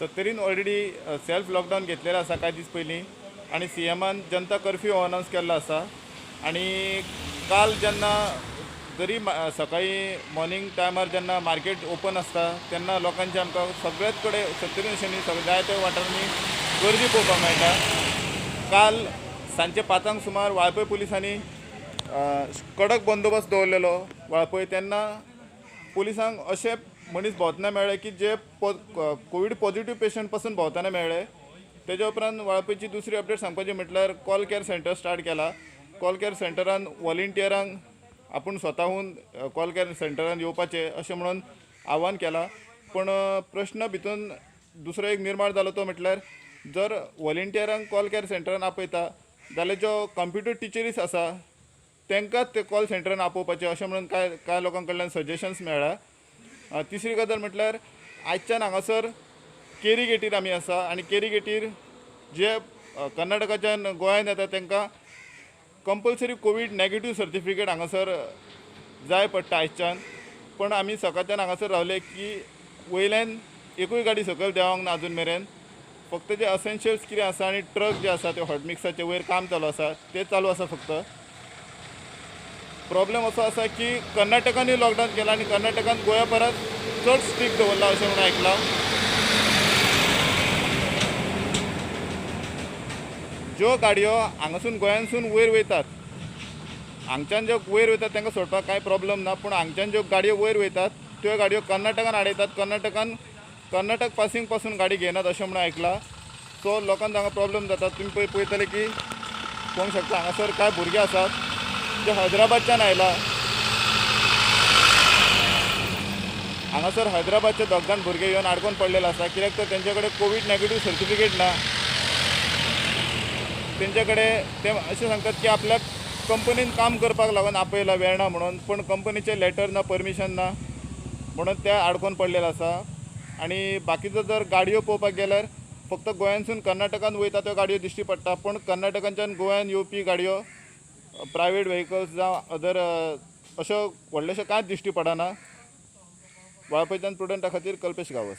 70 already self lockdown घेतलेलें आसा कांय दीस पयलीं आनी CMन जनता कर्फ्यू अनावंस केल्लो आसा आनी काल जेन्ना जरी सकाळीं मॉर्निंग टायमार जेन्ना मार्केट ओपन आसता तेन्ना लोकांचे आमकां सगळेच कडेन 70 अशें जाय त्या वाठारांनी गर्दी पळोवपाक मेळटा। काल सांजे 5 सुमार वाळपय पुलिसांनी कडक बंदोबस्त दवरलेलो वाळपय, तेन्ना पुलिसांक अशे मनीस भोंवतना मेळ्ळे की जे कोवीड पॉझिटिव्ह पेशंट पासून भोंवताना मेळ्ळे। तेज्या उपरांत वाळपयची दुसरी अपडेट सांगपाची म्हटल्यार कॉल केअर सेंटर स्टार्ट केला। कॉल केअर सेंटरान वॉलंटियरांक आपूण स्वताहून कॉल केअर सेंटरान येवपाचें अशें म्हणून आव्हान केलां। पण प्रश्न भितून दुसरो एक निर्माण जालो तो म्हटल्यार जर वॉलंटियरांक कॉल केअर सेंटरान आपयता जाल्यार जो कंप्युटर टिचरीस आसा तांकांच ते कॉल सेंटरान आपोवपाचें अशें म्हणून कांय लोकां कडल्यान सजेशन्स मेळ्ळा। तिसरी गजाल म्हटल्यार आयच्यान हांगासर केरी गेटीर आमी आसा आनी केरी गेटीर जे कर्नाटकाच्यान गोंयांत येता तांकां कंपल्सरी कोवीड नेगेटिव्ह सर्टिफिकेट हांगासर जाय पडटा आयच्यान। पण आमी सकाळच्यान हांगासर रावले की वयल्यान एकूय गाडी सकयल देंवोंक ना अजून मेरेन। फक्त जे असेन्शियल्स कितें आसा आनी ट्रक जे आसा ते हॉट मिक्साचे वयर काम चालू आसा ते चालू आसा फक्त। प्रॉब्लेम असो आसा की कर्नाटकानूय लॉकडावन केला आनी कर्नाटकान गोंया परस चड स्ट्रिक्ट दवरला अशें म्हणून आयकलां। ज्यो गाडयो हांगासून गोंयांसून वयर वयतात, हांगच्यान ज्यो वयर वयतात तांकां सोडपाक कांय प्रॉब्लेम ना, पूण हांगच्यान ज्यो गाडयो वयर वयतात त्यो गाडयो कर्नाटकान आडयतात, कर्नाटक पासींग पासून गाडी घेनात अशें म्हणून आयकलां। सो लोकांक हांगा प्रॉब्लेम जाता। तुमी पळयतले की पळोवंक शकता हांगासर कांय भुरगे आसात जे हैदराबादच्यान आयला। हांगासर हैदराबादचे 2 जाण भुरगे येवन आडकोन पडलेले आसा कित्याक तर तेंचे कडेन कोवीड नेगेटिव्ह सर्टिफिकेट ना। तेंचे कडेन ते अशें सांगतात की आपल्याक कंपनीन काम करपाक लागून आपयला वेळ ना म्हणून, पण कंपनीचे लेटर ना परमिशन ना म्हणून ते आडकोन पडलेले आसा। आनी बाकीचो जर गाडयो पळोवपाक गेल्यार फक्त गोंयांसून कर्नाटकान वयता त्यो गाडयो दिश्टी पडटा, पण कर्नाटकाच्यान गोंयान येवपी गाडयो प्रायवेट व्हेकल्स जावं अदर अश्यो व्हडलेश्यो कांयच दिश्टी पडना। वाळपयच्यान स्टुडंटा खातीर कल्पेश गांवस।